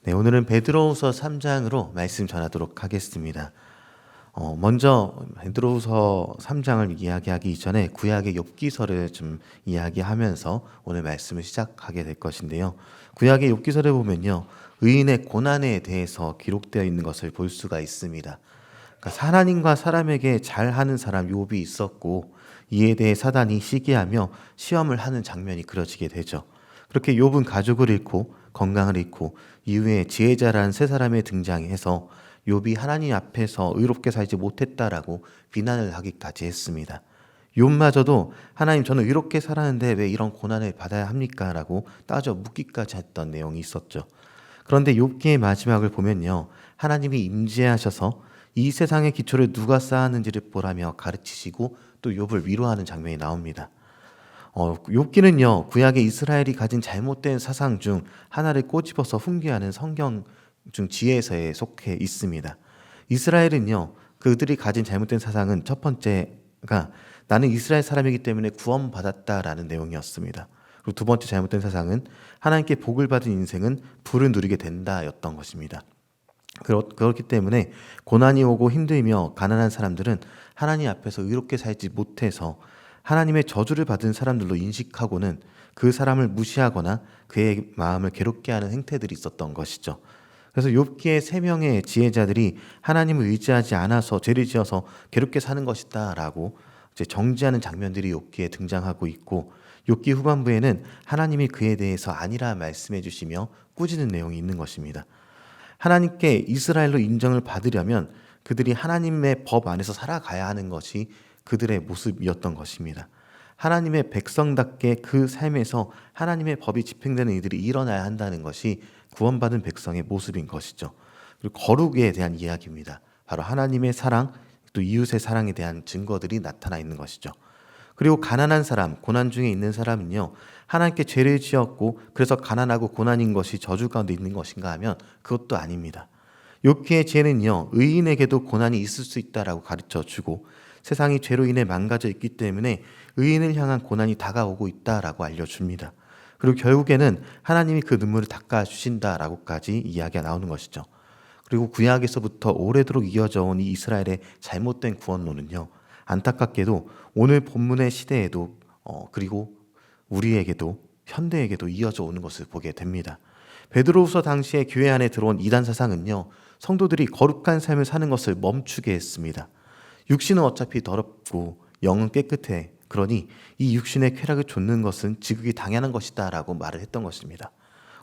네, 오늘은 베드로후서 3장으로 말씀 전하도록 하겠습니다. 먼저 베드로후서 3장을 이야기하기 이전에 구약의 욥기서를 좀 이야기하면서 오늘 말씀을 시작하게 될 것인데요. 구약의 욥기서를 보면요, 의인의 고난에 대해서 기록되어 있는 것을 볼 수가 있습니다. 그러니까 하나님과 사람에게 잘하는 사람 욥이 있었고, 이에 대해 사단이 시기하며 시험을 하는 장면이 그려지게 되죠. 그렇게 욥은 가족을 잃고 건강을 잃고 이후에 지혜자라는 세 사람의 등장해서 욥이 하나님 앞에서 의롭게 살지 못했다라고 비난을 하기까지 했습니다. 욥마저도 하나님, 저는 의롭게 살았는데 왜 이런 고난을 받아야 합니까? 라고 따져 묻기까지 했던 내용이 있었죠. 그런데 욥기의 마지막을 보면요, 하나님이 임재하셔서 이 세상의 기초를 누가 쌓았는지를 보라며 가르치시고 또 욥을 위로하는 장면이 나옵니다. 욥기는요, 구약의 이스라엘이 가진 잘못된 사상 중 하나를 꼬집어서 훈계하는 성경 중 지혜서에 속해 있습니다. 이스라엘은요, 그들이 가진 잘못된 사상은 첫 번째가 나는 이스라엘 사람이기 때문에 구원받았다라는 내용이었습니다. 그리고 두 번째 잘못된 사상은 하나님께 복을 받은 인생은 불을 누리게 된다였던 것입니다. 그렇기 때문에 고난이 오고 힘들며 가난한 사람들은 하나님 앞에서 의롭게 살지 못해서 하나님의 저주를 받은 사람들로 인식하고는 그 사람을 무시하거나 그의 마음을 괴롭게 하는 행태들이 있었던 것이죠. 그래서 욥기의 세 명의 지혜자들이 하나님을 의지하지 않아서 죄를 지어서 괴롭게 사는 것이다라고 이제 정지하는 장면들이 욥기에 등장하고 있고, 욥기 후반부에는 하나님이 그에 대해서 아니라 말씀해 주시며 꾸짖는 내용이 있는 것입니다. 하나님께 이스라엘로 인정을 받으려면 그들이 하나님의 법 안에서 살아가야 하는 것이 그들의 모습이었던 것입니다. 하나님의 백성답게 그 삶에서 하나님의 법이 집행되는 이들이 일어나야 한다는 것이 구원받은 백성의 모습인 것이죠. 그리고 거룩에 대한 이야기입니다. 바로 하나님의 사랑, 또 이웃의 사랑에 대한 증거들이 나타나 있는 것이죠. 그리고 가난한 사람, 고난 중에 있는 사람은요, 하나님께 죄를 지었고 그래서 가난하고 고난인 것이 저주 가운데 있는 것인가 하면 그것도 아닙니다. 욥기의 죄는요, 의인에게도 고난이 있을 수 있다라고 가르쳐주고, 세상이 죄로 인해 망가져 있기 때문에 의인을 향한 고난이 다가오고 있다라고 알려줍니다. 그리고 결국에는 하나님이 그 눈물을 닦아주신다라고까지 이야기가 나오는 것이죠. 그리고 구약에서부터 오래도록 이어져 온 이 이스라엘의 잘못된 구원론은요, 안타깝게도 오늘 본문의 시대에도 그리고 우리에게도 현대에게도 이어져 오는 것을 보게 됩니다. 베드로후서 당시에 교회 안에 들어온 이단 사상은요, 성도들이 거룩한 삶을 사는 것을 멈추게 했습니다. 육신은 어차피 더럽고 영은 깨끗해. 그러니 이 육신의 쾌락을 좇는 것은 지극히 당연한 것이다 라고 말을 했던 것입니다.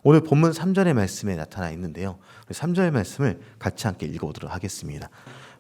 오늘 본문 3절의 말씀에 나타나 있는데요, 3절의 말씀을 같이 함께 읽어보도록 하겠습니다.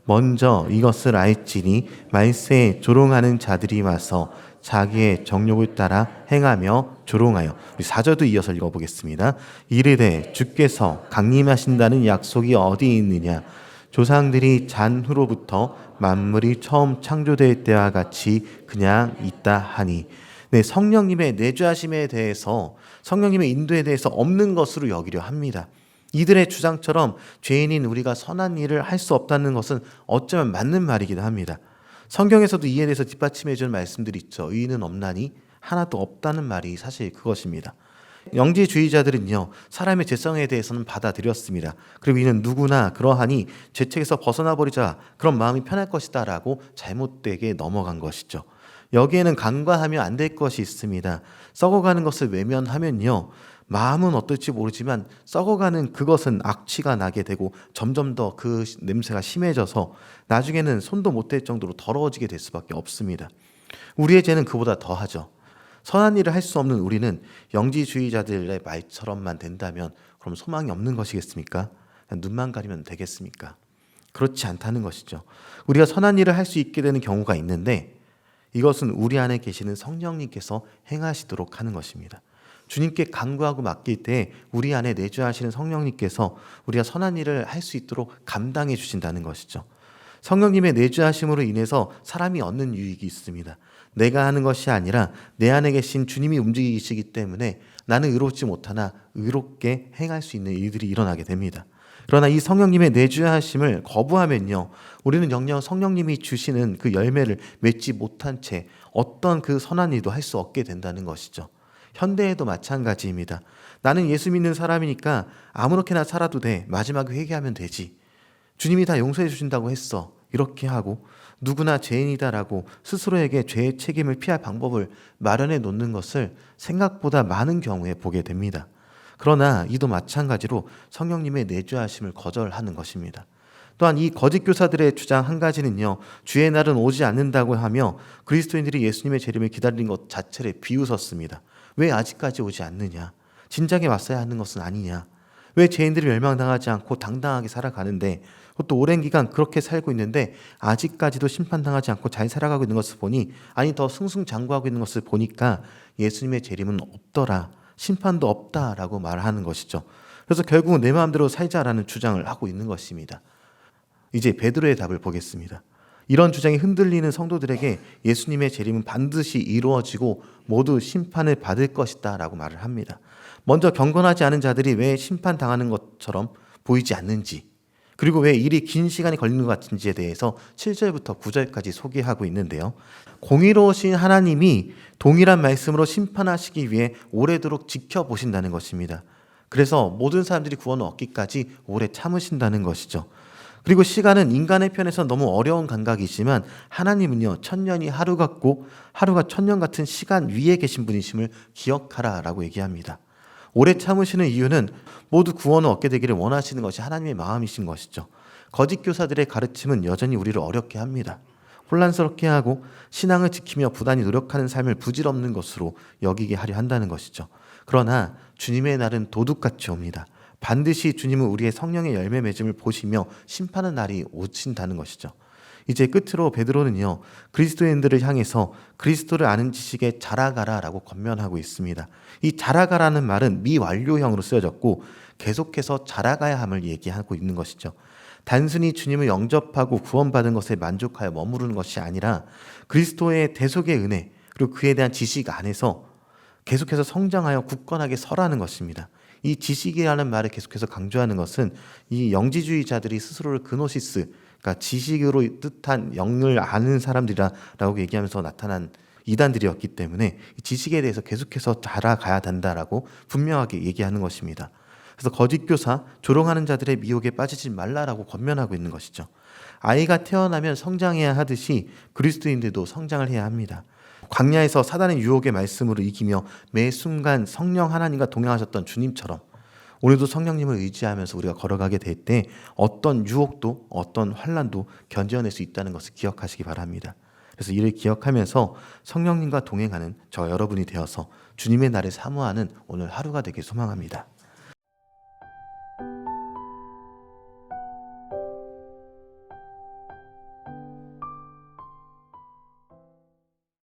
먼저 이것을 알지니 말세에 조롱하는 자들이 와서 자기의 정욕을 따라 행하며 조롱하여, 우리 4절도 이어서 읽어보겠습니다. 이르되 주께서 강림하신다는 약속이 어디 있느냐? 조상들이 잔후로부터 만물이 처음 창조될 때와 같이 그냥 있다 하니. 네, 성령님의 내주하심에 대해서, 성령님의 인도에 대해서 없는 것으로 여기려 합니다. 이들의 주장처럼 죄인인 우리가 선한 일을 할 수 없다는 것은 어쩌면 맞는 말이기도 합니다. 성경에서도 이에 대해서 뒷받침해 주는 말씀들이 있죠. 의인은 없나니 하나도 없다는 말이 사실 그것입니다. 영지주의자들은요, 사람의 죄성에 대해서는 받아들였습니다. 그리고 이는 누구나 그러하니 죄책에서 벗어나 버리자, 그런 마음이 편할 것이다 라고 잘못되게 넘어간 것이죠. 여기에는 간과하면 안 될 것이 있습니다. 썩어가는 것을 외면하면요, 마음은 어떨지 모르지만 썩어가는 그것은 악취가 나게 되고 점점 더 그 냄새가 심해져서 나중에는 손도 못 댈 정도로 더러워지게 될 수밖에 없습니다. 우리의 죄는 그보다 더하죠. 선한 일을 할 수 없는 우리는 영지주의자들의 말처럼만 된다면 그럼 소망이 없는 것이겠습니까? 눈만 가리면 되겠습니까? 그렇지 않다는 것이죠. 우리가 선한 일을 할 수 있게 되는 경우가 있는데, 이것은 우리 안에 계시는 성령님께서 행하시도록 하는 것입니다. 주님께 간구하고 맡길 때 우리 안에 내주하시는 성령님께서 우리가 선한 일을 할 수 있도록 감당해 주신다는 것이죠. 성령님의 내주하심으로 인해서 사람이 얻는 유익이 있습니다. 내가 하는 것이 아니라 내 안에 계신 주님이 움직이시기 때문에 나는 의롭지 못하나 의롭게 행할 수 있는 일들이 일어나게 됩니다. 그러나 이 성령님의 내주하심을 거부하면요, 우리는 영영 성령님이 주시는 그 열매를 맺지 못한 채 어떤 그 선한 일도 할 수 없게 된다는 것이죠. 현대에도 마찬가지입니다. 나는 예수 믿는 사람이니까 아무렇게나 살아도 돼. 마지막에 회개하면 되지. 주님이 다 용서해 주신다고 했어. 이렇게 하고 누구나 죄인이다라고 스스로에게 죄의 책임을 피할 방법을 마련해 놓는 것을 생각보다 많은 경우에 보게 됩니다. 그러나 이도 마찬가지로 성령님의 내주하심을 거절하는 것입니다. 또한 이 거짓 교사들의 주장 한 가지는요, 주의 날은 오지 않는다고 하며 그리스도인들이 예수님의 재림을 기다리는 것 자체를 비웃었습니다. 왜 아직까지 오지 않느냐? 진작에 왔어야 하는 것은 아니냐? 왜 죄인들이 멸망당하지 않고 당당하게 살아가는데, 또 오랜 기간 그렇게 살고 있는데 아직까지도 심판당하지 않고 잘 살아가고 있는 것을 보니, 아니 더 승승장구하고 있는 것을 보니까 예수님의 재림은 없더라, 심판도 없다라고 말하는 것이죠. 그래서 결국은 내 마음대로 살자라는 주장을 하고 있는 것입니다. 이제 베드로의 답을 보겠습니다. 이런 주장이 흔들리는 성도들에게 예수님의 재림은 반드시 이루어지고 모두 심판을 받을 것이다 라고 말을 합니다. 먼저 경건하지 않은 자들이 왜 심판당하는 것처럼 보이지 않는지, 그리고 왜 일이 긴 시간이 걸리는 것 같은지에 대해서 7절부터 9절까지 소개하고 있는데요. 공의로우신 하나님이 동일한 말씀으로 심판하시기 위해 오래도록 지켜보신다는 것입니다. 그래서 모든 사람들이 구원을 얻기까지 오래 참으신다는 것이죠. 그리고 시간은 인간의 편에서 너무 어려운 감각이지만 하나님은요, 천년이 하루 같고 하루가 천년 같은 시간 위에 계신 분이심을 기억하라라고 얘기합니다. 오래 참으시는 이유는 모두 구원을 얻게 되기를 원하시는 것이 하나님의 마음이신 것이죠. 거짓 교사들의 가르침은 여전히 우리를 어렵게 합니다. 혼란스럽게 하고 신앙을 지키며 부단히 노력하는 삶을 부질없는 것으로 여기게 하려 한다는 것이죠. 그러나 주님의 날은 도둑같이 옵니다. 반드시 주님은 우리의 성령의 열매 맺음을 보시며 심판의 날이 오신다는 것이죠. 이제 끝으로 베드로는요, 그리스도인들을 향해서 그리스도를 아는 지식에 자라가라라고 권면하고 있습니다. 이 자라가라는 말은 미완료형으로 쓰여졌고 계속해서 자라가야 함을 얘기하고 있는 것이죠. 단순히 주님을 영접하고 구원받은 것에 만족하여 머무르는 것이 아니라 그리스도의 대속의 은혜, 그리고 그에 대한 지식 안에서 계속해서 성장하여 굳건하게 서라는 것입니다. 이 지식이라는 말을 계속해서 강조하는 것은 이 영지주의자들이 스스로를 그노시스, 그러니까 지식으로 뜻한 영을 아는 사람들이라고 얘기하면서 나타난 이단들이었기 때문에 지식에 대해서 계속해서 자라가야 된다라고 분명하게 얘기하는 것입니다. 그래서 거짓 교사, 조롱하는 자들의 미혹에 빠지지 말라라고 권면하고 있는 것이죠. 아이가 태어나면 성장해야 하듯이 그리스도인들도 성장을 해야 합니다. 광야에서 사단의 유혹의 말씀으로 이기며 매 순간 성령 하나님과 동행하셨던 주님처럼 오늘도 성령님을 의지하면서 우리가 걸어가게 될 때 어떤 유혹도 어떤 환난도 견뎌낼 수 있다는 것을 기억하시기 바랍니다. 그래서 이를 기억하면서 성령님과 동행하는 저 여러분이 되어서 주님의 날을 사모하는 오늘 하루가 되길 소망합니다.